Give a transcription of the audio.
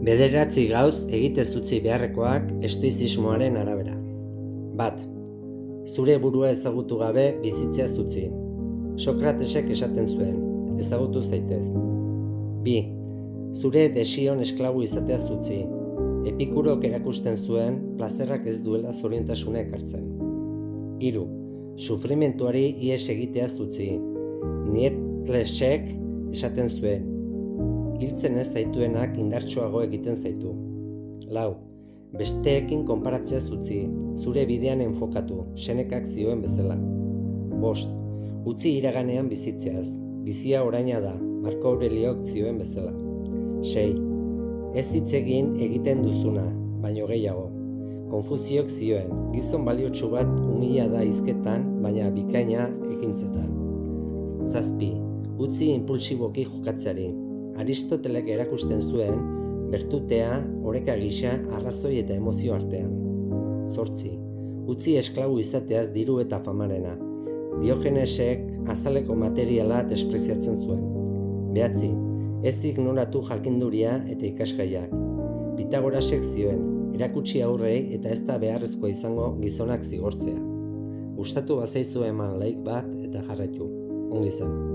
Bederatzi gauz egitez utzi beharrekoak estoizismoaren arabera. 1. Zure burua ezagutu gabe bizitzea utzi. Sokratesek esaten zuen, ezagutu zaitez. 2. Zure desion esklabu izatea utzi. Epikurok erakusten zuen plazerrak ez duela zoriontasuna ekartzen. 3. Sufrimentuari ihes egitea utzi. Nietzschek esaten zuen, hiltzen ez zaituenak indartsuago egiten zaitu. 4. Besteekin konparatzea utzi, zure bidean enfokatu, Senekak zioen bezala. 5. Utzi iraganean bizitzeaz, bizia oraina da, Marko Aureliok zioen bezala. 6. Ez hitz egiten duzuna, baino gehiago. Konfuziok zioen, gizon baliotsu bat umila da hizketan, baina bikaina ekintzetan. 7. Utzi inpulsiboki jokatzeari. Aristotelek erakusten zuen, bertutea, oreka gisa, arrazoi eta emozio artean. 8. Utzi esklabu izateaz diru eta famarena. Diogenesek azaleko materiala despreziatzen zuen. 9. Ez ignoratu jakinduria eta ikasgaiak. Pitagorasek zioen, erakutsi aurrei eta ez da beharrezkoa izango gizonak zigortzea. Gustatu bazaizu eman like bat eta jarraitu. Ongi izan.